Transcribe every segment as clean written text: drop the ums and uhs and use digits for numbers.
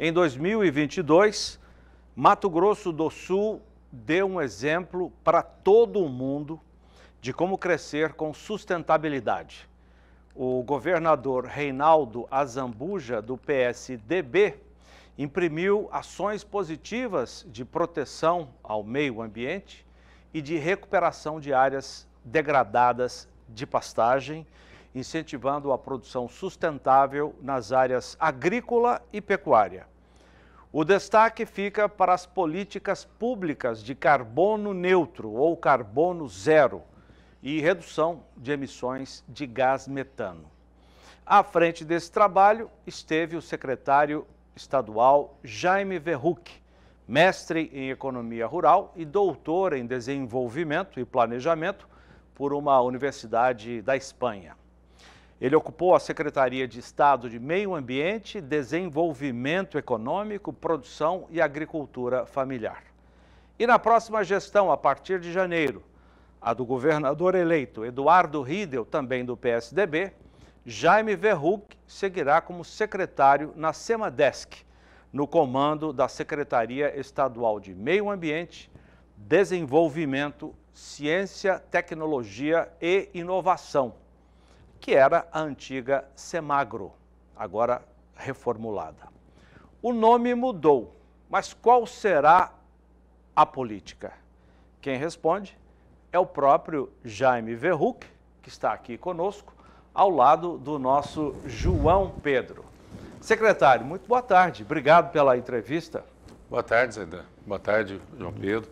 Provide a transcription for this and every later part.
Em 2022, Mato Grosso do Sul deu um exemplo para todo o mundo de como crescer com sustentabilidade. O governador Reinaldo Azambuja, do PSDB, imprimiu ações positivas de proteção ao meio ambiente e de recuperação de áreas degradadas de pastagem, incentivando a produção sustentável nas áreas agrícola e pecuária. O destaque fica para as políticas públicas de carbono neutro ou carbono zero e redução de emissões de gás metano. À frente desse trabalho esteve o secretário estadual Jaime Verruc, mestre em economia rural e doutor em desenvolvimento e planejamento por uma universidade da Espanha. Ele ocupou a Secretaria de Estado de Meio Ambiente, Desenvolvimento Econômico, Produção e Agricultura Familiar. E na próxima gestão, a partir de janeiro, a do governador eleito Eduardo Riedel, também do PSDB, Jaime Verruc seguirá como secretário na Semadesc, no comando da Secretaria Estadual de Meio Ambiente, Desenvolvimento, Ciência, Tecnologia e Inovação, que era a antiga Semagro, agora reformulada. O nome mudou, mas qual será a política? Quem responde é o próprio Jaime Verruc, que está aqui conosco, ao lado do nosso João Pedro. Secretário, muito boa tarde, obrigado pela entrevista. Boa tarde, Zaidan. Boa tarde, João Pedro.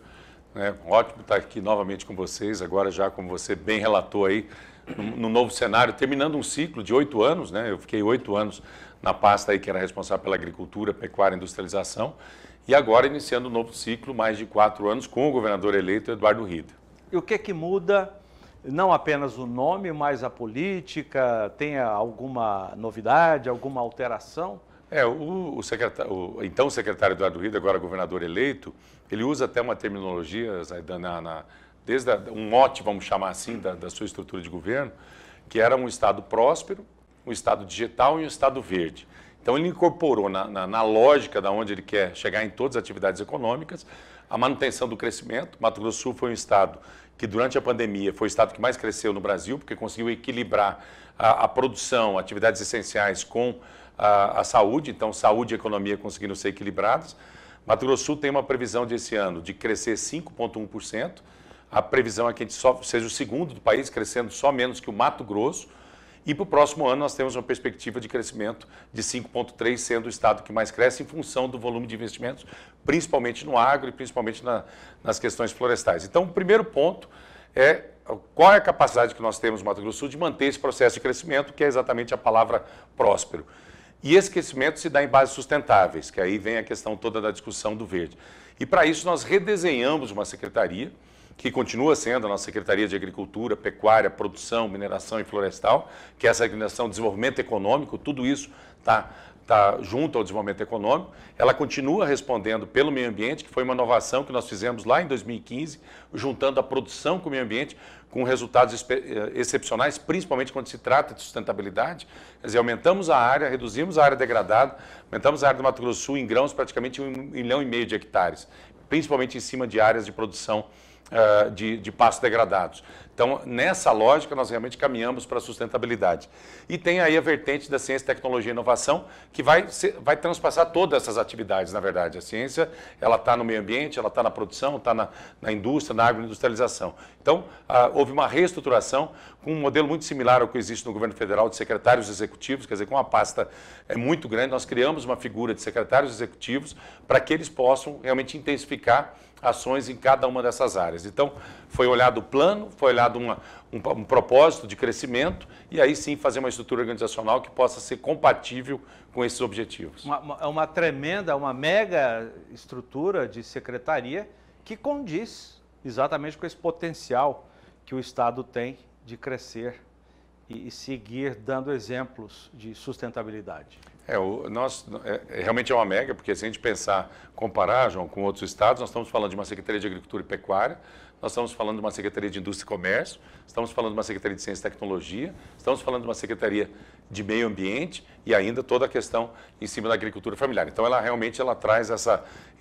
Ótimo estar aqui novamente com vocês, agora já como você bem relatou aí, no novo cenário, terminando um ciclo de 8 anos, né? Eu fiquei 8 anos na pasta aí que era responsável pela agricultura, pecuária e industrialização, e agora iniciando um novo ciclo, mais de 4 anos, com o governador eleito Eduardo Riedel. E o que muda, não apenas o nome, mas a política? Tem alguma novidade, alguma alteração? O então secretário Eduardo Riedel, agora governador eleito, ele usa até uma terminologia, Zaidan, desde um mote, vamos chamar assim, da sua estrutura de governo, que era um Estado próspero, um Estado digital e um Estado verde. Então ele incorporou na lógica da onde ele quer chegar em todas as atividades econômicas, a manutenção do crescimento. Mato Grosso do Sul foi um Estado que durante a pandemia foi o Estado que mais cresceu no Brasil, porque conseguiu equilibrar a produção, atividades essenciais com a saúde, então saúde e economia conseguiram ser equilibradas. Mato Grosso do Sul tem uma previsão desse ano de crescer 5,1%, a previsão é que a gente seja o segundo do país, crescendo só menos que o Mato Grosso, e para o próximo ano nós temos uma perspectiva de crescimento de 5,3%, sendo o estado que mais cresce em função do volume de investimentos, principalmente no agro e principalmente nas questões florestais. Então, o primeiro ponto é qual é a capacidade que nós temos no Mato Grosso do Sul de manter esse processo de crescimento, que é exatamente a palavra próspero. E esse crescimento se dá em bases sustentáveis, que aí vem a questão toda da discussão do verde. E para isso nós redesenhamos uma secretaria, que continua sendo a nossa Secretaria de Agricultura, Pecuária, Produção, Mineração e Florestal, que é essa organização de desenvolvimento econômico, tudo isso está junto ao desenvolvimento econômico. Ela continua respondendo pelo meio ambiente, que foi uma inovação que nós fizemos lá em 2015, juntando a produção com o meio ambiente, com resultados excepcionais, principalmente quando se trata de sustentabilidade. Quer dizer, aumentamos a área, reduzimos a área degradada, aumentamos a área do Mato Grosso do Sul em grãos praticamente 1,5 milhão de hectares, principalmente em cima de áreas de produção de pastos degradados. Então, nessa lógica, nós realmente caminhamos para a sustentabilidade. E tem aí a vertente da ciência, tecnologia e inovação, que vai transpassar todas essas atividades, na verdade. A ciência, ela está no meio ambiente, ela está na produção, está na indústria, na agroindustrialização. Então, houve uma reestruturação com um modelo muito similar ao que existe no governo federal de secretários executivos, quer dizer, com uma pasta muito grande, nós criamos uma figura de secretários executivos para que eles possam realmente intensificar ações em cada uma dessas áreas. Então, foi olhado o plano, foi olhado um propósito de crescimento e aí sim fazer uma estrutura organizacional que possa ser compatível com esses objetivos. Uma tremenda, uma mega estrutura de secretaria que condiz exatamente com esse potencial que o Estado tem de crescer e seguir dando exemplos de sustentabilidade. Realmente é uma mega, porque se a gente comparar, João, com outros estados, nós estamos falando de uma Secretaria de Agricultura e Pecuária, nós estamos falando de uma Secretaria de Indústria e Comércio, estamos falando de uma Secretaria de Ciência e Tecnologia, estamos falando de uma Secretaria de meio ambiente e ainda toda a questão em cima da agricultura familiar. Então, ela realmente traz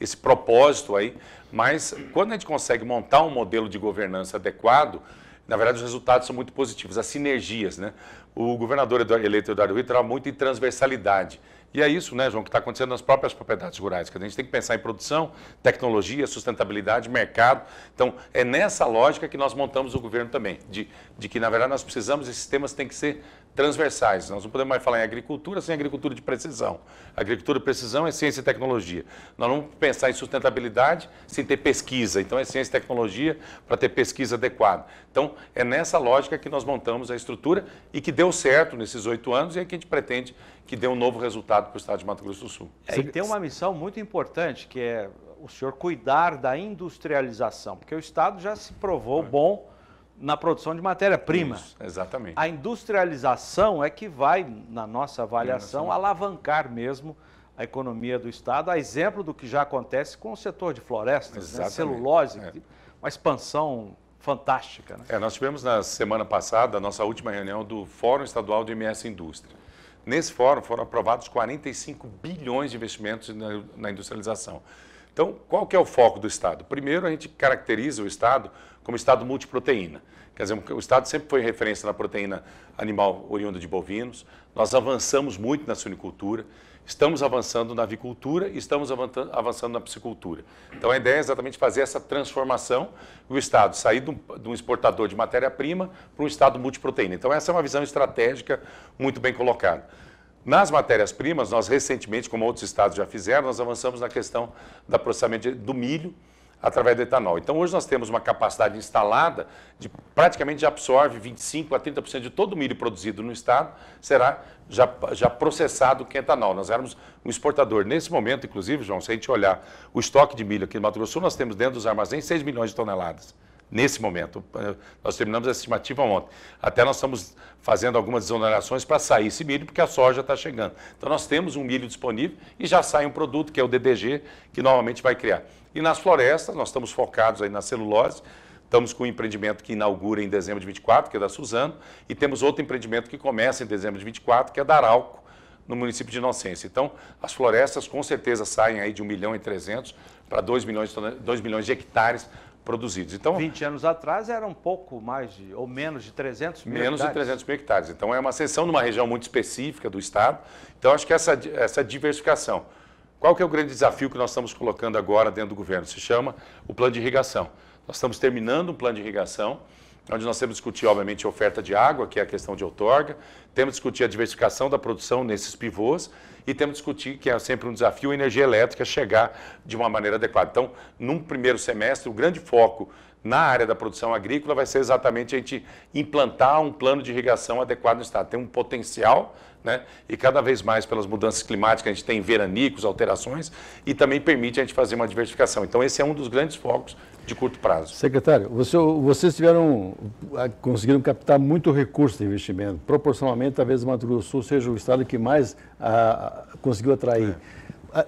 esse propósito aí, mas quando a gente consegue montar um modelo de governança adequado, na verdade, os resultados são muito positivos, as sinergias, né? O governador eleito Eduardo Rui trava muito em transversalidade. E é isso, né, João, que está acontecendo nas próprias propriedades rurais, que a gente tem que pensar em produção, tecnologia, sustentabilidade, mercado. Então, é nessa lógica que nós montamos o governo também, de que, na verdade, nós precisamos, esses temas têm que ser transversais. Nós não podemos mais falar em agricultura sem agricultura de precisão. Agricultura de precisão é ciência e tecnologia. Nós não vamos pensar em sustentabilidade sem ter pesquisa. Então, é ciência e tecnologia para ter pesquisa adequada. Então, é nessa lógica que nós montamos a estrutura e que deu certo nesses 8 anos e é que a gente pretende que dê um novo resultado para o estado de Mato Grosso do Sul. E tem uma missão muito importante, que é o senhor cuidar da industrialização, porque o estado já se provou bom na produção de matéria-prima. Exatamente. A industrialização é que vai, na nossa avaliação, alavancar mesmo a economia do estado, a exemplo do que já acontece com o setor de florestas, né? Celulose, uma expansão fantástica. Né? Nós tivemos na semana passada a nossa última reunião do Fórum Estadual de MS Indústria. Nesse fórum foram aprovados 45 bilhões de investimentos na industrialização. Então, qual que é o foco do Estado? Primeiro, a gente caracteriza o Estado como Estado multiproteína. Quer dizer, o Estado sempre foi referência na proteína animal oriunda de bovinos. Nós avançamos muito na suinicultura, estamos avançando na avicultura e estamos avançando na piscicultura. Então, a ideia é exatamente fazer essa transformação do Estado, sair de um exportador de matéria-prima para um Estado multiproteína. Então, essa é uma visão estratégica muito bem colocada. Nas matérias-primas, nós recentemente, como outros estados já fizeram, nós avançamos na questão do processamento do milho através do etanol. Então, hoje nós temos uma capacidade instalada de praticamente já absorve 25% a 30% de todo o milho produzido no estado, será já processado com etanol. Nós éramos um exportador. Nesse momento, inclusive, João, se a gente olhar o estoque de milho aqui no Mato Grosso do Sul, nós temos dentro dos armazéns 6 milhões de toneladas. Nesse momento, nós terminamos a estimativa ontem. Até nós estamos fazendo algumas desonerações para sair esse milho, porque a soja está chegando. Então, nós temos um milho disponível e já sai um produto, que é o DDG, que novamente vai criar. E nas florestas, nós estamos focados aí na celulose, estamos com um empreendimento que inaugura em dezembro de 24, que é da Suzano, e temos outro empreendimento que começa em dezembro de 24, que é da Arauco, no município de Inocência. Então, as florestas com certeza saem aí de 1.300.000 para 2 milhões de hectares produzidos. Então, 20 anos atrás era um pouco mais ou menos de 300 mil menos hectares. de 300 mil hectares. Então, é uma seção numa região muito específica do estado. Então, acho que essa diversificação. Qual que é o grande desafio que nós estamos colocando agora dentro do governo? Se chama o plano de irrigação. Nós estamos terminando um plano de irrigação, onde nós temos que discutir, obviamente, a oferta de água, que é a questão de outorga, temos que discutir a diversificação da produção nesses pivôs e temos que discutir, que é sempre um desafio, a energia elétrica chegar de uma maneira adequada. Então, num primeiro semestre, o grande foco na área da produção agrícola vai ser exatamente a gente implantar um plano de irrigação adequado no estado. Tem um potencial, né? E cada vez mais pelas mudanças climáticas, a gente tem veranicos, alterações, e também permite a gente fazer uma diversificação. Então, esse é um dos grandes focos de curto prazo. Secretário, vocês conseguiram captar muito recurso de investimento. Proporcionalmente, talvez o Mato Grosso do Sul seja o estado que mais conseguiu atrair.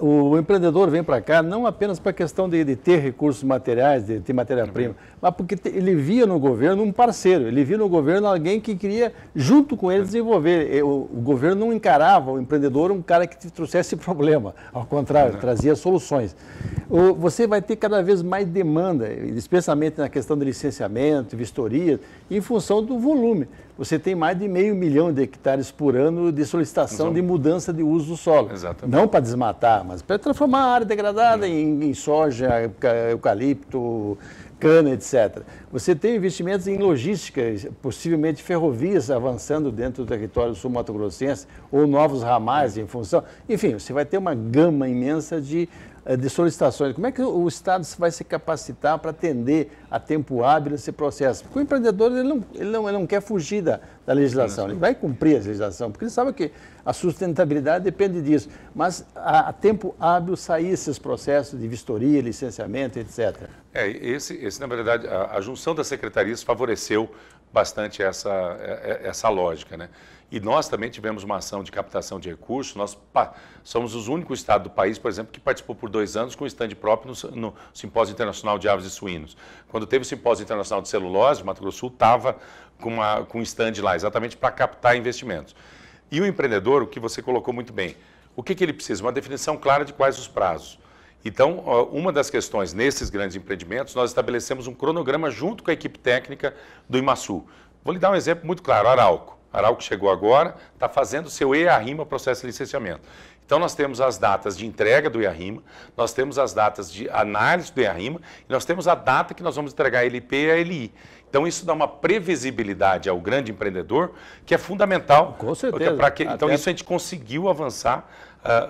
O empreendedor vem para cá não apenas para a questão de ter recursos materiais, de ter matéria-prima, mas porque ele via no governo um parceiro, ele via no governo alguém que queria, junto com ele, desenvolver. O governo não encarava o empreendedor um cara que trouxesse problema, ao contrário, trazia soluções. Você vai ter cada vez mais demanda, especialmente na questão de licenciamento, vistoria, em função do volume. Você tem mais de 500 mil de hectares por ano de solicitação de mudança de uso do solo. Exatamente. Não para desmatar, mas para transformar a área degradada em soja, eucalipto, cana, etc. Você tem investimentos em logística, possivelmente ferrovias avançando dentro do território sul-mato-grossense, ou novos ramais em função. Enfim, você vai ter uma gama imensa de solicitações. Como é que o Estado vai se capacitar para atender a tempo hábil esse processo? Porque o empreendedor ele não quer fugir da legislação, ele vai cumprir a legislação, porque ele sabe que a sustentabilidade depende disso. Mas a tempo hábil sair esses processos de vistoria, licenciamento, etc. Esse na verdade, a junção das secretarias favoreceu bastante essa lógica, né? E nós também tivemos uma ação de captação de recursos. Nós somos os únicos estados do país, por exemplo, que participou por 2 anos com stand próprio no Simpósio Internacional de Aves e Suínos. Quando teve o Simpósio Internacional de Celulose, o Mato Grosso do Sul estava com um stand lá, exatamente para captar investimentos. E o empreendedor, o que você colocou muito bem, o que ele precisa? Uma definição clara de quais os prazos. Então, uma das questões nesses grandes empreendimentos, nós estabelecemos um cronograma junto com a equipe técnica do IMASU. Vou lhe dar um exemplo muito claro, Arauco. Arauco chegou agora, está fazendo o seu EARIMA, processo de licenciamento. Então, nós temos as datas de entrega do EARIMA, nós temos as datas de análise do EARIMA e nós temos a data que nós vamos entregar a LP e a LI. Então, isso dá uma previsibilidade ao grande empreendedor que é fundamental. Com certeza. Então, isso a gente conseguiu avançar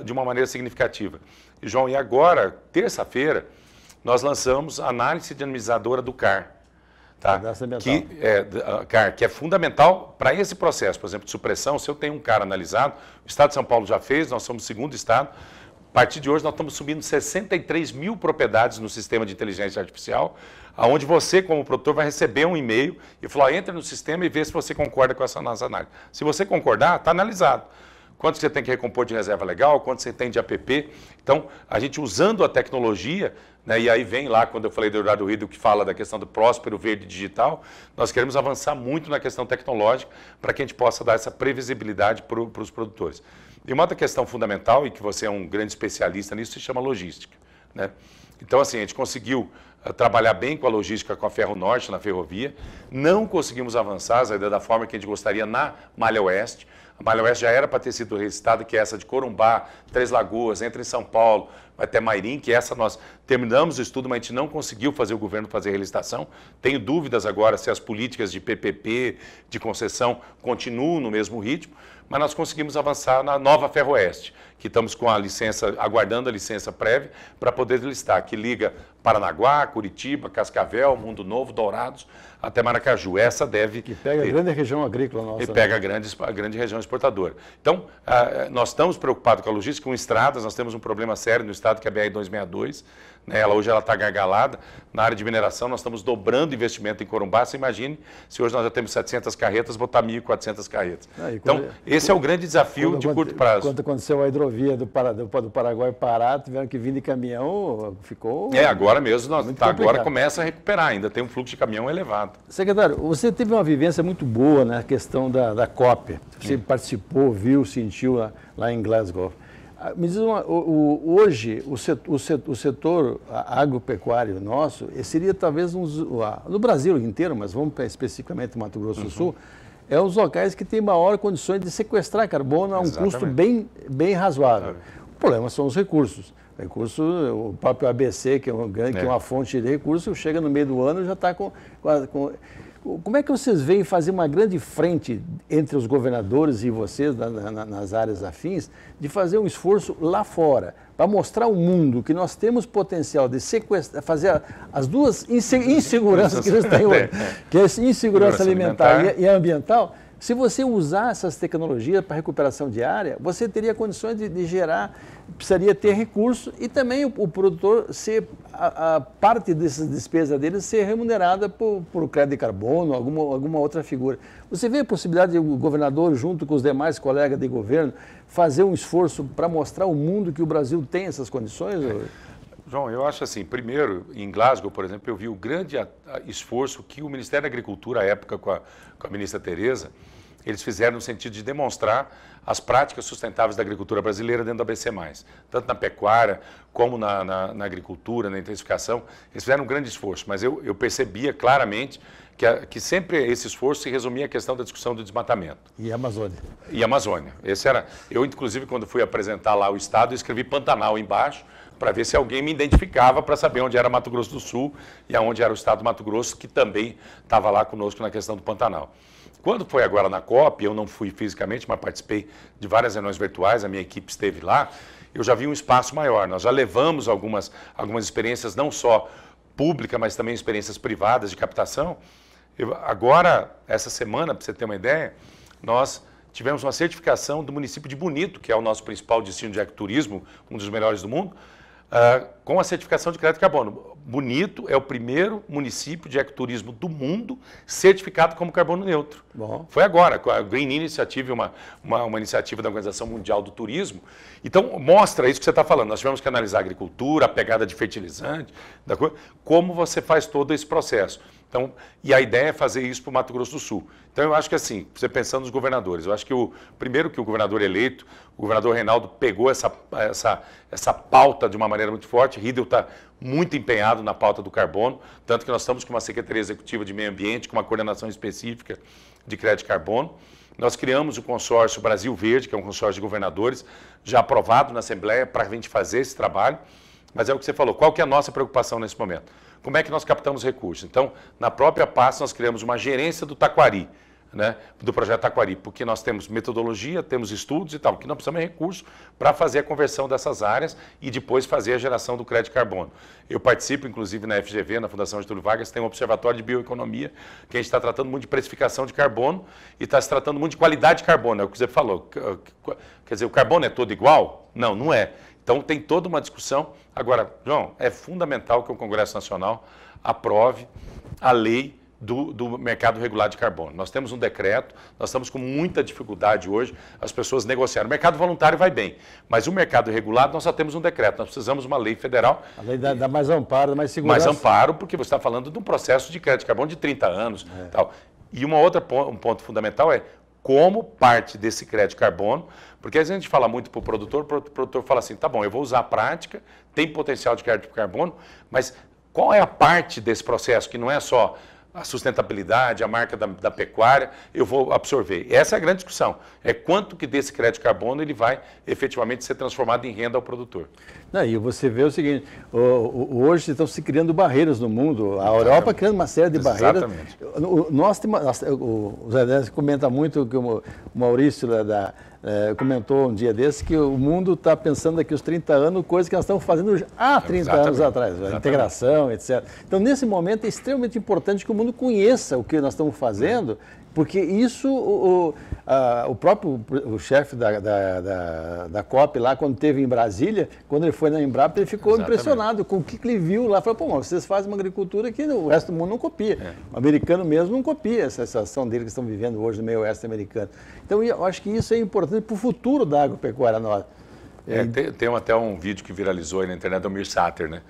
de uma maneira significativa. E, João, e agora, terça-feira, nós lançamos a análise dinamizadora do CAR. Tá? Que é fundamental para esse processo, por exemplo, de supressão. Se eu tenho um CAR analisado, o Estado de São Paulo já fez, nós somos o segundo Estado. A partir de hoje, nós estamos subindo 63 mil propriedades no sistema de inteligência artificial, onde você, como produtor, vai receber um e-mail e falar, entra no sistema e vê se você concorda com essa nossa análise. Se você concordar, está analisado. Quanto você tem que recompor de reserva legal, quanto você tem de APP. Então, a gente usando a tecnologia, né, e aí vem lá, quando eu falei do Eldorado Rio, que fala da questão do próspero verde digital, nós queremos avançar muito na questão tecnológica para que a gente possa dar essa previsibilidade para os produtores. E uma outra questão fundamental, e que você é um grande especialista nisso, se chama logística. Né? Então, assim, a gente conseguiu trabalhar bem com a logística com a Ferro Norte, na ferrovia, não conseguimos avançar da forma que a gente gostaria na Malha Oeste. A Malha Oeste já era para ter sido recitada, que é essa de Corumbá, Três Lagoas, entra em São Paulo, vai até Mairim, que essa nós terminamos o estudo, mas a gente não conseguiu fazer o governo fazer a relicitação. Tenho dúvidas agora se as políticas de PPP, de concessão, continuam no mesmo ritmo, mas nós conseguimos avançar na nova Ferroeste, que estamos com a licença, aguardando a licença prévia para poder listar, que liga Paranaguá, Curitiba, Cascavel, Mundo Novo, Dourados, até Maracaju. Essa deve... Que pega a grande região agrícola nossa. E pega a grande região exportadora. Então, nós estamos preocupados com a logística, com estradas, nós temos um problema sério no estado, que é a BR-262, né? Hoje ela está gargalada. Na área de mineração, nós estamos dobrando investimento em Corumbá. Você imagine, se hoje nós já temos 700 carretas, botar 1.400 carretas. Então, esse é o grande desafio de curto prazo. Quando aconteceu a hidrovia do Paraguai Pará, tiveram que vir de caminhão, ficou... Agora mesmo, agora começa a recuperar, ainda tem um fluxo de caminhão elevado. Secretário, você teve uma vivência muito boa na questão da COP. Você participou, viu, sentiu lá em Glasgow. Me diz hoje, o setor agropecuário nosso seria talvez no Brasil inteiro, mas vamos especificamente no Mato Grosso do Sul, é os locais que têm maior condições de sequestrar carbono a um custo bem razoável. O problema são os recursos. O próprio ABC, que é uma fonte de recursos, chega no meio do ano e já está com... Como é que vocês veem fazer uma grande frente entre os governadores e vocês nas áreas afins, de fazer um esforço lá fora, para mostrar ao mundo que nós temos potencial de sequestrar, fazer as duas inseguranças que eles têm hoje, que é a insegurança alimentar e ambiental? Se você usar essas tecnologias para recuperação de área, você teria condições de gerar, precisaria ter recurso e também o produtor ser, a parte dessas despesas dele ser remunerada por crédito de carbono, alguma outra figura. Você vê a possibilidade de o governador, junto com os demais colegas de governo, fazer um esforço para mostrar ao mundo que o Brasil tem essas condições? João, eu acho assim, primeiro, em Glasgow, por exemplo, eu vi o grande esforço que o Ministério da Agricultura, à época com a ministra Tereza, eles fizeram no sentido de demonstrar as práticas sustentáveis da agricultura brasileira dentro do ABC+. Tanto na pecuária, como na agricultura, na intensificação, eles fizeram um grande esforço, mas eu percebia claramente que sempre esse esforço se resumia à questão da discussão do desmatamento. E a Amazônia. E a Amazônia. Eu, inclusive, quando fui apresentar lá o Estado, eu escrevi Pantanal embaixo, para ver se alguém me identificava, para saber onde era Mato Grosso do Sul e aonde era o Estado do Mato Grosso, que também estava lá conosco na questão do Pantanal. Quando foi agora na COP, eu não fui fisicamente, mas participei de várias reuniões virtuais, a minha equipe esteve lá, eu já vi um espaço maior. Nós já levamos algumas experiências, não só públicas, mas também experiências privadas de captação. Agora, essa semana, para você ter uma ideia, nós tivemos uma certificação do município de Bonito, que é o nosso principal destino de ecoturismo, um dos melhores do mundo, com a certificação de crédito de carbono. Bonito é o primeiro município de ecoturismo do mundo certificado como carbono neutro. Bom. Foi agora, com a Green Initiative, uma iniciativa da Organização Mundial do Turismo. Então, mostra isso que você está falando. Nós tivemos que analisar a agricultura, a pegada de fertilizante, como você faz todo esse processo. Então, e a ideia é fazer isso para o Mato Grosso do Sul. Então, eu acho que assim, você pensando nos governadores, eu acho que primeiro que o governador eleito, o governador Reinaldo pegou essa pauta de uma maneira muito forte. Riedel está muito empenhado na pauta do carbono, tanto que nós estamos com uma Secretaria Executiva de Meio Ambiente, com uma coordenação específica de crédito de carbono. Nós criamos o consórcio Brasil Verde, que é um consórcio de governadores, já aprovado na Assembleia para a gente fazer esse trabalho. Mas é o que você falou, qual que é a nossa preocupação nesse momento? Como é que nós captamos recursos? Então, na própria pasta, nós criamos uma gerência do Taquari, né, do projeto Taquari, porque nós temos metodologia, temos estudos e tal, que nós precisamos de recursos para fazer a conversão dessas áreas e depois fazer a geração do crédito de carbono. Eu participo, inclusive, na FGV, na Fundação Getúlio Vargas, tem um observatório de bioeconomia, que a gente está tratando muito de precificação de carbono e está se tratando muito de qualidade de carbono, é o que você falou. Quer dizer, o carbono é todo igual? Não, não é. Então, tem toda uma discussão. Agora, João, é fundamental que o Congresso Nacional aprove a lei do mercado regulado de carbono. Nós temos um decreto, nós estamos com muita dificuldade hoje, as pessoas negociaram. O mercado voluntário vai bem, mas o mercado regulado nós só temos um decreto, nós precisamos de uma lei federal. A lei dá mais amparo, mais segurança. Mais amparo, porque você está falando de um processo de crédito de carbono de 30 anos. Tal. E um ponto fundamental é como parte desse crédito de carbono, porque às vezes a gente fala muito para o produtor fala assim, tá bom, eu vou usar a prática, tem potencial de crédito de carbono, mas qual é a parte desse processo que não é só a sustentabilidade, a marca da pecuária, eu vou absorver. Essa é a grande discussão, é quanto que desse crédito de carbono ele vai efetivamente ser transformado em renda ao produtor. Não, e você vê o seguinte, hoje estão se criando barreiras no mundo, a Europa criando uma série de barreiras. Exatamente. O Zé Décio comenta muito, que o Maurício comentou um dia desse, que o mundo está pensando daqui aos 30 anos, coisa que nós estamos fazendo há 30 anos atrás, a integração, etc. Então, nesse momento, é extremamente importante que o mundo conheça o que nós estamos fazendo, porque isso, o próprio chefe da COP lá, quando esteve em Brasília, quando ele foi na Embrapa, ele ficou impressionado com o que ele viu lá. Falou, pô, vocês fazem uma agricultura que o resto do mundo não copia. O americano mesmo não copia essa situação dele que estão vivendo hoje no meio oeste americano. Então, eu acho que isso é importante para o futuro da agropecuária nossa. Tem até um vídeo que viralizou aí na internet do Mir Sater, né?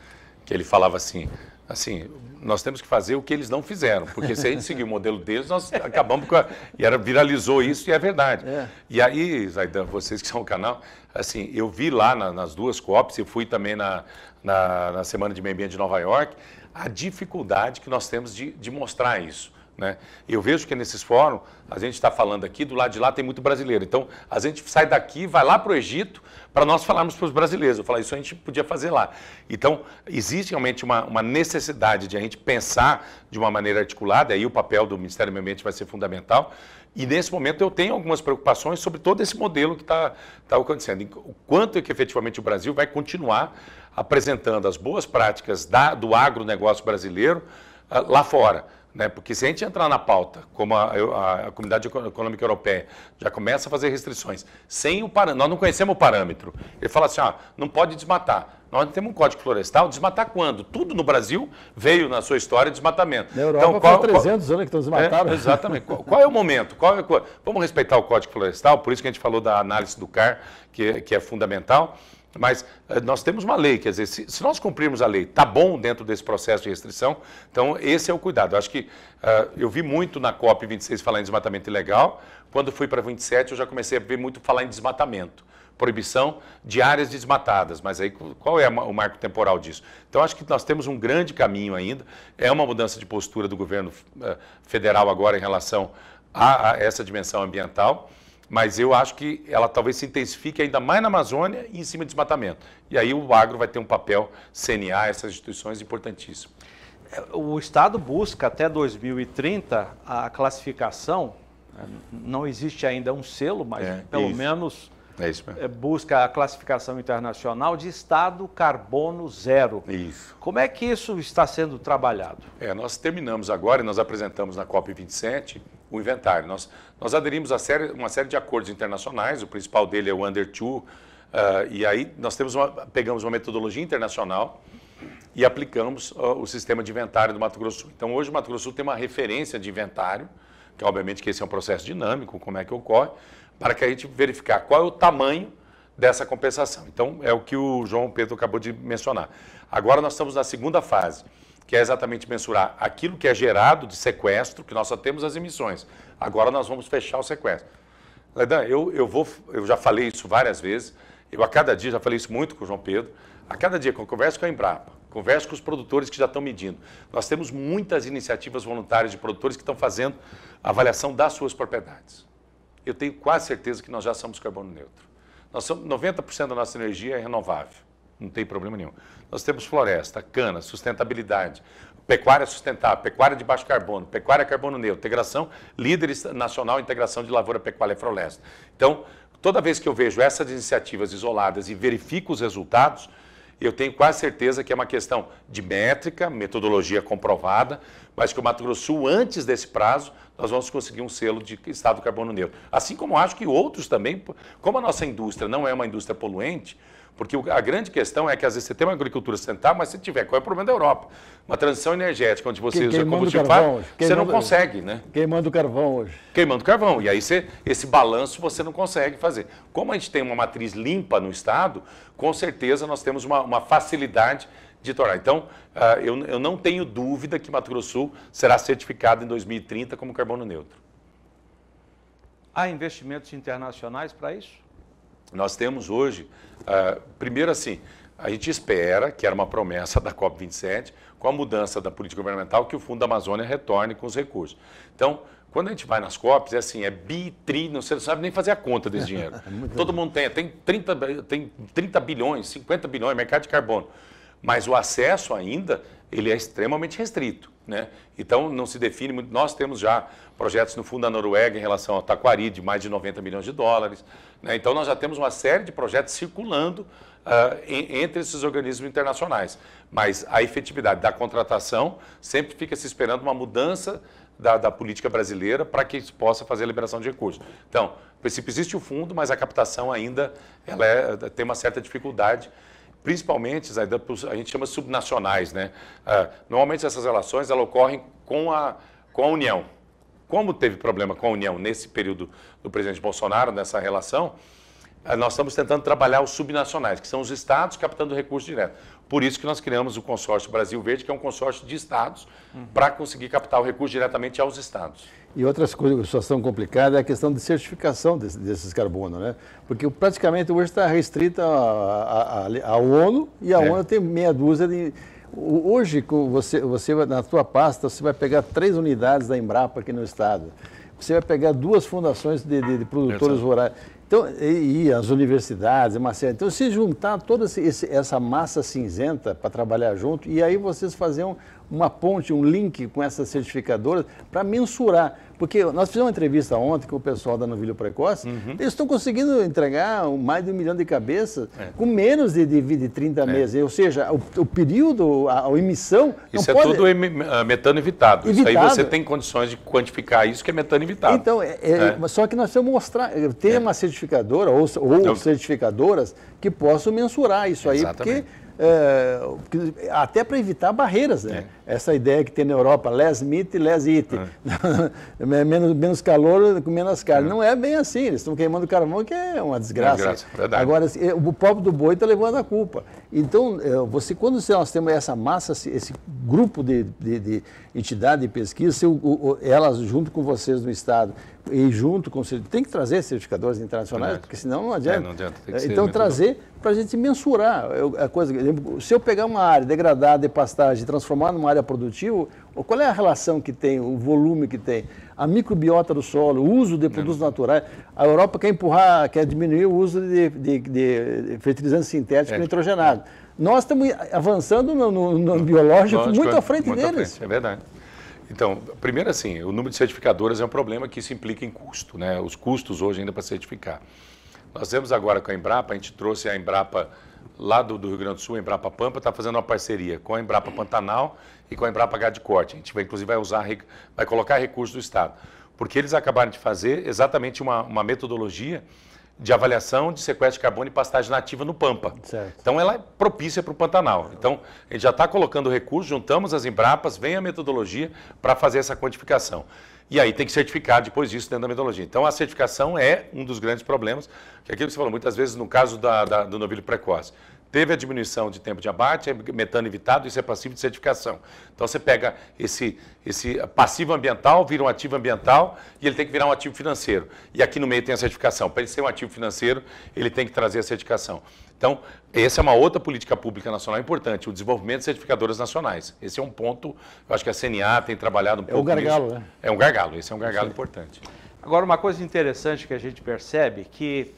Que ele falava assim, nós temos que fazer o que eles não fizeram, porque se a gente seguir o modelo deles, nós acabamos com viralizou isso e é verdade. E aí, Zaidan, vocês que são o canal, assim, eu vi lá nas duas COPs, e fui também na Semana de Meio Ambiente de Nova York, a dificuldade que nós temos de mostrar isso. Né? Eu vejo que nesses fóruns, a gente está falando aqui, do lado de lá tem muito brasileiro. Então, a gente sai daqui, vai lá para o Egito, para nós falarmos para os brasileiros. Eu falo, isso a gente podia fazer lá. Então, existe realmente uma necessidade de a gente pensar de uma maneira articulada, aí o papel do Ministério do Meio Ambiente vai ser fundamental. E nesse momento eu tenho algumas preocupações sobre todo esse modelo que está acontecendo. O quanto é que efetivamente o Brasil vai continuar apresentando as boas práticas do agronegócio brasileiro lá fora. Né? Porque se a gente entrar na pauta, como a Comunidade Econômica Europeia já começa a fazer restrições, sem o parâmetro, nós não conhecemos o parâmetro. Ele fala assim, não pode desmatar. Nós não temos um código florestal, desmatar quando? Tudo no Brasil veio na sua história de desmatamento. Na Europa então, foi 300 anos que estão desmatados. Exatamente. Qual é o momento? Vamos respeitar o código florestal, por isso que a gente falou da análise do CAR, que é fundamental. Mas nós temos uma lei, quer dizer, se nós cumprirmos a lei, está bom dentro desse processo de restrição, então esse é o cuidado. Eu acho que eu vi muito na COP26 falar em desmatamento ilegal, quando fui para 27 eu já comecei a ver muito falar em desmatamento, proibição de áreas desmatadas, mas aí qual é o marco temporal disso? Então acho que nós temos um grande caminho ainda, é uma mudança de postura do governo federal agora em relação a essa dimensão ambiental, mas eu acho que ela talvez se intensifique ainda mais na Amazônia e em cima de desmatamento. E aí o agro vai ter um papel, CNA, essas instituições, importantíssimo. O Estado busca até 2030 a classificação, não existe ainda um selo, mas pelo menos busca a classificação internacional de Estado Carbono Zero. Isso. Como é que isso está sendo trabalhado? Nós terminamos agora e nós apresentamos na COP27 o inventário. Nós aderimos a uma série de acordos internacionais, o principal dele é o Under 2, e aí nós pegamos uma metodologia internacional e aplicamos o sistema de inventário do Mato Grosso do Sul. Então hoje o Mato Grosso do Sul tem uma referência de inventário, que obviamente que esse é um processo dinâmico, como é que ocorre, para que a gente verificar qual é o tamanho dessa compensação. Então é o que o João Pedro acabou de mencionar. Agora nós estamos na segunda fase. que é exatamente mensurar aquilo que é gerado de sequestro, que nós só temos as emissões. Agora nós vamos fechar o sequestro. Laidan, eu já falei isso várias vezes, eu a cada dia, já falei isso muito com o João Pedro, a cada dia que eu converso com a Embrapa, converso com os produtores que já estão medindo, nós temos muitas iniciativas voluntárias de produtores que estão fazendo a avaliação das suas propriedades. Eu tenho quase certeza que nós já somos carbono neutro. Nós somos 90% da nossa energia é renovável, não tem problema nenhum. Nós temos floresta, cana, sustentabilidade, pecuária sustentável, pecuária de baixo carbono, pecuária carbono neutro, integração, líder nacional em integração de lavoura, pecuária e floresta. Então, toda vez que eu vejo essas iniciativas isoladas e verifico os resultados, eu tenho quase certeza que é uma questão de métrica, metodologia comprovada, mas que o Mato Grosso do Sul, antes desse prazo, nós vamos conseguir um selo de estado carbono neutro. Assim como acho que outros também, como a nossa indústria não é uma indústria poluente, porque a grande questão é que às vezes você tem uma agricultura sustentável, mas se tiver, qual é o problema da Europa? Uma transição energética, onde você usa combustível fácil, você não consegue, né? Queimando carvão hoje. Queimando carvão. E aí esse balanço você não consegue fazer. Como a gente tem uma matriz limpa no estado, com certeza nós temos uma facilidade de tornar. Então, eu não tenho dúvida que Mato Grosso do Sul será certificado em 2030 como carbono neutro. Há investimentos internacionais para isso? Nós temos hoje, primeiro assim, a gente espera, que era uma promessa da COP27, com a mudança da política governamental, que o Fundo da Amazônia retorne com os recursos. Então, quando a gente vai nas COPs, é assim, é bi-tri, você não sabe nem fazer a conta desse dinheiro. Todo mundo tem 30 bilhões, 50 bilhões, mercado de carbono. Mas o acesso ainda, ele é extremamente restrito, né? Então, não se define muito. Nós temos já projetos no Fundo da Noruega em relação ao Taquari, de mais de 90 milhões de dólares. Né? Então, nós já temos uma série de projetos circulando entre esses organismos internacionais. Mas a efetividade da contratação sempre fica se esperando uma mudança da política brasileira para que isso possa fazer a liberação de recursos. Então, no princípio existe o fundo, mas a captação ainda tem uma certa dificuldade, principalmente, a gente chama de subnacionais, né? Normalmente essas relações elas ocorrem com a União. Como teve problema com a União nesse período do presidente Bolsonaro, nessa relação, nós estamos tentando trabalhar os subnacionais, que são os estados captando recursos direto. Por isso que nós criamos o consórcio Brasil Verde, que é um consórcio de estados, para conseguir captar o recurso diretamente aos estados. E outras coisas, situação complicada é a questão de certificação desses carbonos, né? Porque praticamente hoje está restrita a ONU, e a ONU tem meia dúzia de... Hoje, você na sua pasta, você vai pegar 3 unidades da Embrapa aqui no estado. Você vai pegar 2 fundações de produtores rurais. Então, e as universidades, uma série. Então, se juntar toda essa massa cinzenta para trabalhar junto, e aí vocês fazem uma ponte, um link com essas certificadoras para mensurar. Porque nós fizemos uma entrevista ontem com o pessoal da Novilho Precoce, eles estão conseguindo entregar mais de 1 milhão de cabeças com menos de 30 meses. Ou seja, o período, a emissão... Isso não pode... tudo metano evitado. Isso aí você tem condições de quantificar isso, que é metano evitado. Então, só que nós precisamos mostrar, ter uma certificadora ou certificadoras que possam mensurar isso aí, porque até para evitar barreiras, né? Essa ideia que tem na Europa, less meat, less eat. Menos calor com menos carne. Não é bem assim, eles estão queimando carvão, que é uma desgraça. Agora, o pobre do boi está levando a culpa. Então, quando nós temos essa massa, esse grupo de entidade de pesquisa, elas junto com vocês no Estado e junto com... Tem que trazer certificadores internacionais, porque senão não adianta. Não adianta, tem que ser então, trazer para a gente mensurar a coisa. Se eu pegar uma área degradada de pastagem e transformar numa área produtiva, qual é a relação que tem, o volume que tem? A microbiota do solo, o uso de produtos naturais. A Europa quer diminuir o uso de fertilizante sintético nitrogenado. Nós estamos avançando no biológico muito à frente deles. É verdade. Então, primeiro assim, o número de certificadoras é um problema que isso implica em custo, né? Os custos hoje ainda para certificar. Nós temos agora com a Embrapa, a gente trouxe a Embrapa lá do Rio Grande do Sul, a Embrapa Pampa, está fazendo uma parceria com a Embrapa Pantanal e com a Embrapa Gado de Corte. A gente inclusive vai colocar recursos do Estado, porque eles acabaram de fazer exatamente uma metodologia de avaliação de sequestro de carbono e pastagem nativa no Pampa. Certo. Então, ela é propícia para o Pantanal. Então, a gente já está colocando recursos, juntamos as Embrapas, vem a metodologia para fazer essa quantificação. E aí tem que certificar depois disso dentro da metodologia. Então, a certificação é um dos grandes problemas, que é aquilo que você falou, muitas vezes no caso do novilho precoce. Teve a diminuição de tempo de abate, metano evitado, isso é passivo de certificação. Então você pega esse passivo ambiental, vira um ativo ambiental e ele tem que virar um ativo financeiro. E aqui no meio tem a certificação. Para ele ser um ativo financeiro, ele tem que trazer a certificação. Então, essa é uma outra política pública nacional importante, o desenvolvimento de certificadoras nacionais. Esse é um ponto, eu acho que a CNA tem trabalhado um pouco nisso. É um gargalo, né? É um gargalo, esse é um gargalo importante. Agora, uma coisa interessante que a gente percebe que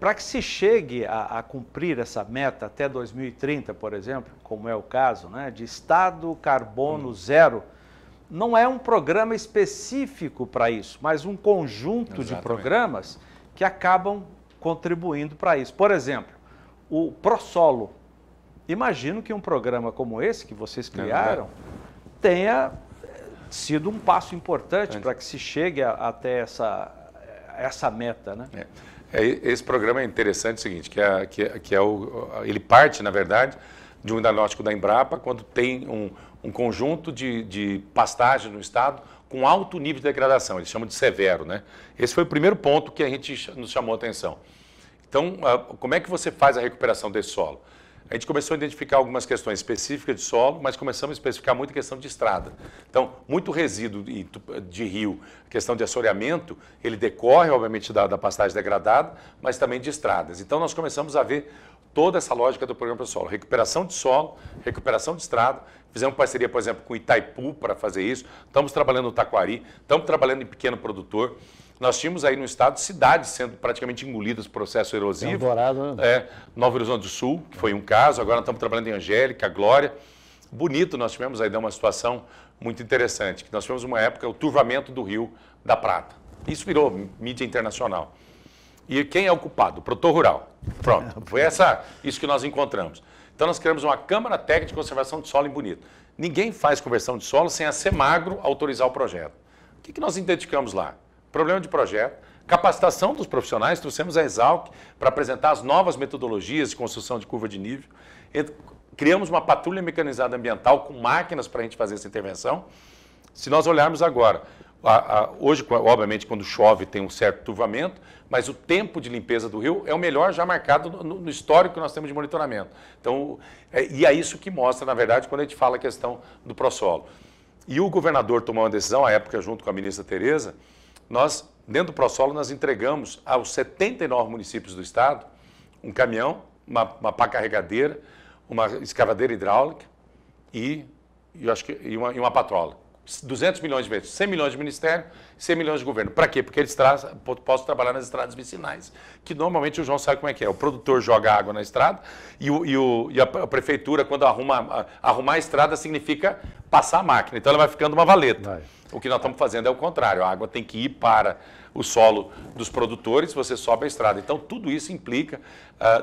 para que se chegue a cumprir essa meta até 2030, por exemplo, como é o caso, né, de estado carbono zero, não é um programa específico para isso, mas um conjunto de programas que acabam contribuindo para isso. Por exemplo, o ProSolo. Imagino que um programa como esse que vocês criaram tenha sido um passo importante para que se chegue até essa meta, né? Esse programa é interessante, o seguinte, ele parte, na verdade, de um diagnóstico da Embrapa, quando tem um conjunto de pastagens no estado com alto nível de degradação, eles chamam de severo, né? Esse foi o primeiro ponto que a gente nos chamou a atenção. Então, como é que você faz a recuperação desse solo? A gente começou a identificar algumas questões específicas de solo, mas começamos a especificar muito a questão de estrada. Então, muito resíduo de rio, questão de assoreamento, ele decorre, obviamente, da pastagem degradada, mas também de estradas. Então, nós começamos a ver toda essa lógica do programa ProSolo. Recuperação de solo, recuperação de estrada. Fizemos parceria, por exemplo, com Itaipu para fazer isso. Estamos trabalhando no Taquari, estamos trabalhando em pequeno produtor. Nós tínhamos aí no estado cidades sendo praticamente engolidas por processo erosivo. Dourado, né? Novo Horizonte do Sul, que foi um caso. Agora nós estamos trabalhando em Angélica, Glória. Bonito, nós tivemos aí uma situação muito interessante, que nós tivemos uma época, o turvamento do Rio da Prata. Isso virou mídia internacional. E quem é o culpado? O produtor rural. Pronto, foi isso que nós encontramos. Então nós criamos uma Câmara Técnica de Conservação de Solo em Bonito. Ninguém faz conversão de solo sem a Semagro autorizar o projeto. O que nós identificamos lá? Problema de projeto, capacitação dos profissionais, trouxemos a Exalc para apresentar as novas metodologias de construção de curva de nível, criamos uma patrulha mecanizada ambiental com máquinas para a gente fazer essa intervenção. Se nós olharmos agora, hoje, obviamente, quando chove tem um certo turvamento, mas o tempo de limpeza do rio é o melhor já marcado no histórico que nós temos de monitoramento. Então, e é isso que mostra, na verdade, quando a gente fala a questão do ProSolo. E o governador tomou uma decisão, à época, junto com a ministra Tereza, nós, dentro do ProSolo, nós entregamos aos 79 municípios do estado um caminhão, uma pá carregadeira, uma escavadeira hidráulica e uma patrola. 200 milhões de vezes, 100 milhões de ministério, 100 milhões de governo. Para quê? Porque eles possam trabalhar nas estradas vicinais, que normalmente o João sabe como é que é. O produtor joga água na estrada e a prefeitura, quando arrumar a estrada, significa passar a máquina. Então ela vai ficando uma valeta. O que nós estamos fazendo é o contrário. A água tem que ir para o solo dos produtores, você sobe a estrada. Então tudo isso implica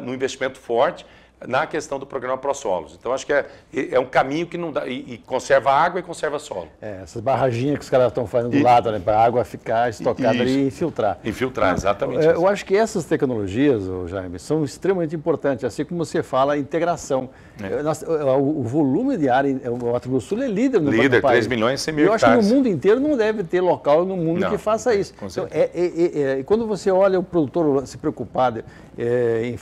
no investimento forte na questão do programa ProSolos. Então, acho que é um caminho que não dá, e conserva água e conserva solo. Essas barraginhas que os caras estão fazendo do lado, né, para a água ficar estocada ali e infiltrar. Infiltrar, exatamente. Eu acho que essas tecnologias, Jaime, são extremamente importantes, assim como você fala, a integração. O volume de área, o Mato Grosso do Sul é líder no país. 3 milhões e 100 mil hectares. Eu acho que no mundo inteiro não deve ter local no mundo que faça isso. Então, quando você olha o produtor se preocupado em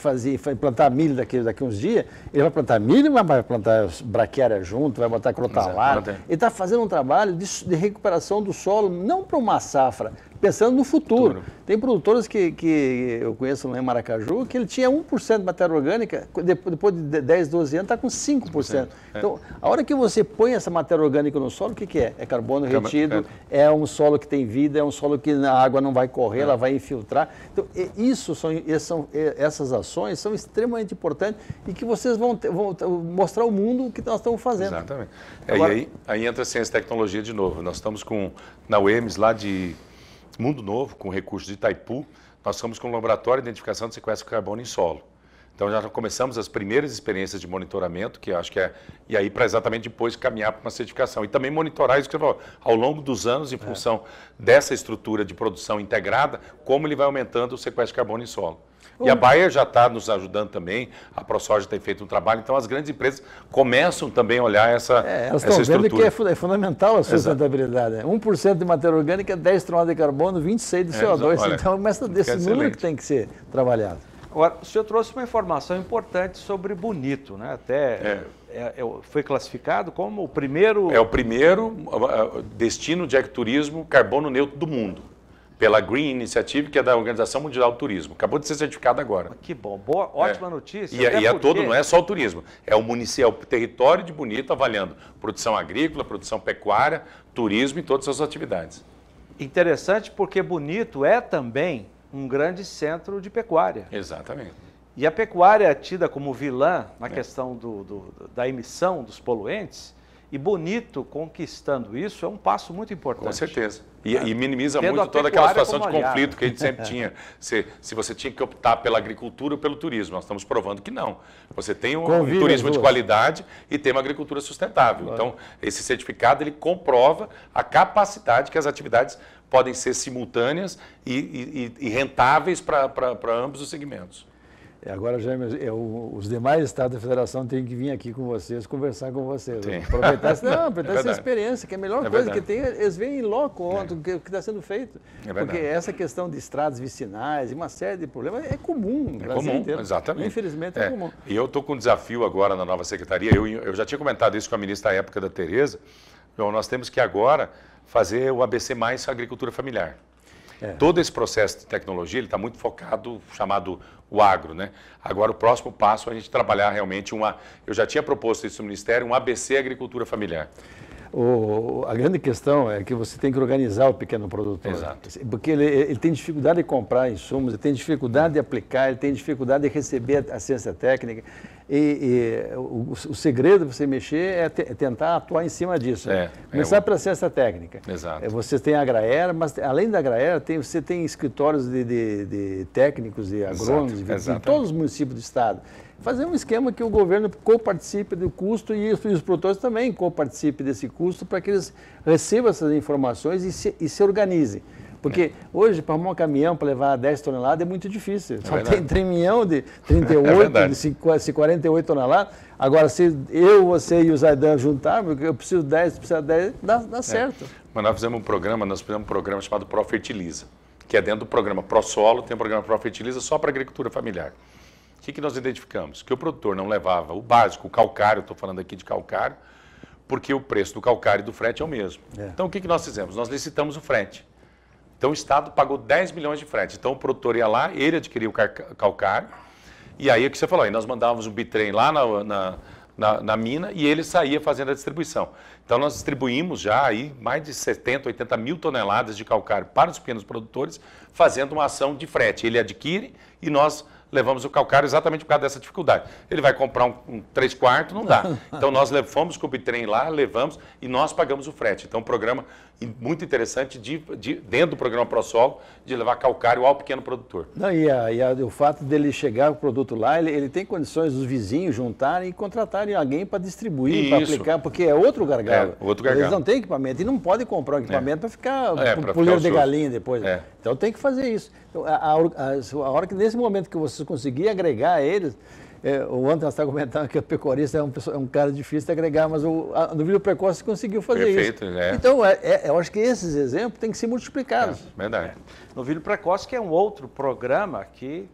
plantar milho daqui uns dias, ele vai plantar milho, mas vai plantar braquiária junto, vai botar crotalar. Ele está fazendo um trabalho de recuperação do solo, não para uma safra, pensando no futuro. Tem produtores que eu conheço lá em Maracaju, que ele tinha 1% de matéria orgânica, depois de 10, 12 anos está com 5%. Então, a hora que você põe essa matéria orgânica no solo, o que é? É carbono retido, é um solo que tem vida, é um solo que a água não vai correr, ela vai infiltrar. Então, essas ações são extremamente importantes e que vocês vão mostrar ao mundo o que nós estamos fazendo. Exatamente. Agora, e aí entra a ciência e tecnologia de novo. Nós estamos na UEMS lá de Mundo Novo, com recursos de Itaipu, nós estamos com um laboratório de identificação de sequestro de carbono em solo. Então já começamos as primeiras experiências de monitoramento, que eu acho que e aí para exatamente depois caminhar para uma certificação. E também monitorar isso que eu falo, ao longo dos anos, em função dessa estrutura de produção integrada, como ele vai aumentando o sequestro de carbono em solo. E a Bayer já está nos ajudando também, a ProSoja tem feito um trabalho, então as grandes empresas começam também a olhar essa estrutura. Estão vendo que é fundamental a sustentabilidade. 1% de matéria orgânica, 10 toneladas de carbono, 26 de CO2. Olha, então, começa desse número que tem que ser trabalhado. Agora, o senhor trouxe uma informação importante sobre Bonito, né? Até foi classificado como o primeiro... É o primeiro destino de ecoturismo carbono neutro do mundo, pela Green Initiative, que é da Organização Mundial do Turismo. Acabou de ser certificado agora. Que bom, boa, ótima notícia. Não é só o turismo, é o município, é o território de Bonito avaliando produção agrícola, produção pecuária, turismo e todas as suas atividades. Interessante porque Bonito é também um grande centro de pecuária. Exatamente. E a pecuária é tida como vilã na questão da emissão dos poluentes, e Bonito conquistando isso é um passo muito importante. Com certeza. E minimiza Tendo muito toda aquela situação de aliada. conflito que a gente sempre tinha. Se você tinha que optar pela agricultura ou pelo turismo. Nós estamos provando que não. Você tem um turismo de qualidade e tem uma agricultura sustentável. Então, esse certificado ele comprova a capacidade que as atividades podem ser simultâneas e rentáveis para ambos os segmentos. Agora, Jaime, os demais estados da federação têm que vir aqui com vocês, conversar com vocês. Sim. Aproveitar essa experiência, que é a melhor coisa que tem, eles veem em loco o que está sendo feito. Porque essa questão de estradas vicinais e uma série de problemas é comum no Brasil inteiro. Exatamente. Infelizmente é comum. E eu estou com um desafio agora na nova secretaria, eu já tinha comentado isso com a ministra à época da Tereza, então nós temos que agora fazer o ABC mais agricultura familiar. Todo esse processo de tecnologia ele está muito focado, chamado o agro, né? Agora o próximo passo é a gente trabalhar realmente eu já tinha proposto isso no Ministério, um ABC agricultura familiar. A grande questão é que você tem que organizar o pequeno produtor. Exato. Porque ele tem dificuldade de comprar insumos, ele tem dificuldade de aplicar, ele tem dificuldade de receber assistência técnica. O segredo de você mexer é tentar atuar em cima disso. Começar pela assistência técnica. Exato. Você tem a Agraera, mas além da Agraera, você tem escritórios de técnicos, de agrônomos, em todos os municípios do estado. Fazer um esquema que o governo coparticipe do custo e os produtores também coparticipem desse custo para que eles recebam essas informações e se organizem. Porque hoje, para arrumar um caminhão para levar 10 toneladas é muito difícil. Só tem caminhão de 38, de 48 toneladas. Agora, se eu, você e o Zaidan juntarmos, eu preciso 10, precisa 10, dá certo. Mas nós fizemos um programa chamado ProFertiliza, que é dentro do programa ProSolo, tem um programa ProFertiliza só para agricultura familiar. O que nós identificamos? Que o produtor não levava o básico, o calcário, estou falando aqui de calcário, porque o preço do calcário e do frete é o mesmo. Então, o que nós fizemos? Nós licitamos o frete. Então, o Estado pagou 10 milhões de frete. Então, o produtor ia lá, ele adquiria o calcário, e aí, o que você falou, aí nós mandávamos um bitrem lá na mina e ele saía fazendo a distribuição. Então, nós distribuímos já aí mais de 70, 80 mil toneladas de calcário para os pequenos produtores, fazendo uma ação de frete. Ele adquire e nós levamos o calcário exatamente por causa dessa dificuldade. Ele vai comprar um 3/4, não dá. Então, nós fomos com o bitrem lá, levamos e nós pagamos o frete. Então, um programa muito interessante dentro do programa ProSolo, de levar calcário ao pequeno produtor. Não, o fato dele chegar o produto lá, ele tem condições dos vizinhos juntarem e contratarem alguém para distribuir, para aplicar, porque é outro gargalo. Outro gargalo. Eles não têm equipamento e não podem comprar um equipamento para ficar puleiro de galinha depois. Então tem que fazer isso. Então, a hora que nesse momento que você conseguir agregar eles, ontem nós estávamos comentando que o pecuarista é um cara difícil de agregar, mas no novilho precoce conseguiu fazer isso. Então, eu acho que esses exemplos têm que ser multiplicados. Verdade. Novilho precoce, que é um outro programa que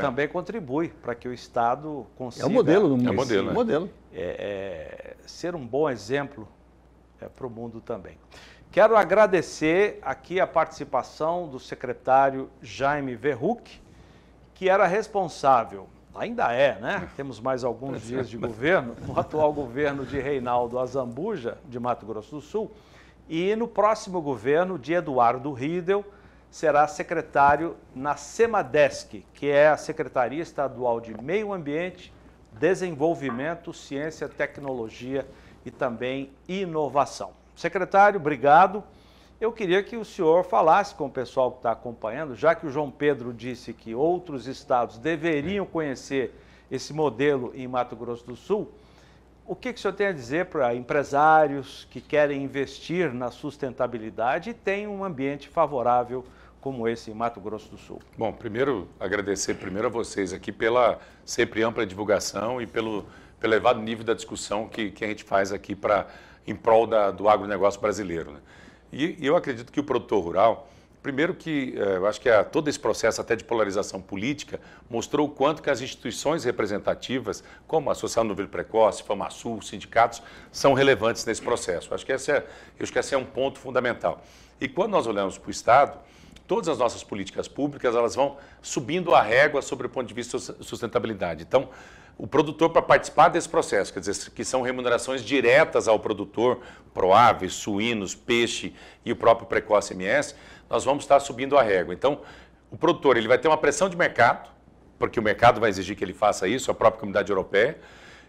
também contribui para que o Estado consiga... É o modelo do mundo. É o modelo. Ser um bom exemplo para o mundo também. Quero agradecer aqui a participação do secretário Jaime Verruc, que era responsável, ainda né? Temos mais alguns dias de governo, no atual governo de Reinaldo Azambuja, de Mato Grosso do Sul, e no próximo governo de Eduardo Riedel, será secretário na Semadesc, que é a Secretaria Estadual de Meio Ambiente, Desenvolvimento, Ciência, Tecnologia e também Inovação. Secretário, obrigado. Eu queria que o senhor falasse com o pessoal que está acompanhando, já que o João Pedro disse que outros estados deveriam conhecer esse modelo em Mato Grosso do Sul, o que o senhor tem a dizer para empresários que querem investir na sustentabilidade e têm um ambiente favorável como esse em Mato Grosso do Sul? Bom, primeiro, agradecer a vocês aqui pela sempre ampla divulgação e pelo elevado nível da discussão que a gente faz aqui em prol do agronegócio brasileiro, né? E eu acredito que o produtor rural Primeiro que eu acho que todo esse processo até de polarização política mostrou o quanto que as instituições representativas, como a Associação do Novilho Precoce, FamaSul, sindicatos, são relevantes nesse processo. Acho que esse é um ponto fundamental. E quando nós olhamos para o Estado, todas as nossas políticas públicas elas vão subindo a régua sobre o ponto de vista de sustentabilidade. Então, o produtor, para participar desse processo, quer dizer, que são remunerações diretas ao produtor, Proaves, suínos, peixe e o próprio Precoce MS, nós vamos estar subindo a régua. Então, o produtor ele vai ter uma pressão de mercado, porque o mercado vai exigir que ele faça isso, a própria Comunidade Europeia,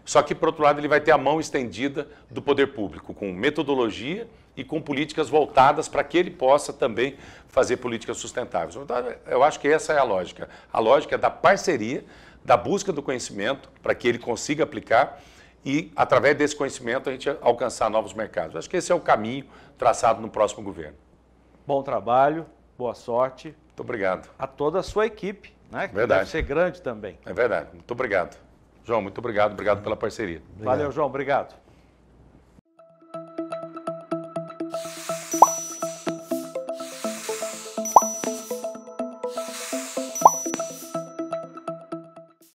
só que, por outro lado, ele vai ter a mão estendida do poder público, com metodologia e com políticas voltadas para que ele possa também fazer políticas sustentáveis. Então, eu acho que essa é a lógica é da parceria, da busca do conhecimento para que ele consiga aplicar e, através desse conhecimento, a gente alcançar novos mercados. Acho que esse é o caminho traçado no próximo governo. Bom trabalho, boa sorte. Muito obrigado. A toda a sua equipe, né? Que verdade. deve ser grande também. É verdade. Muito obrigado. João, muito obrigado. Obrigado pela parceria. Valeu, João. Obrigado.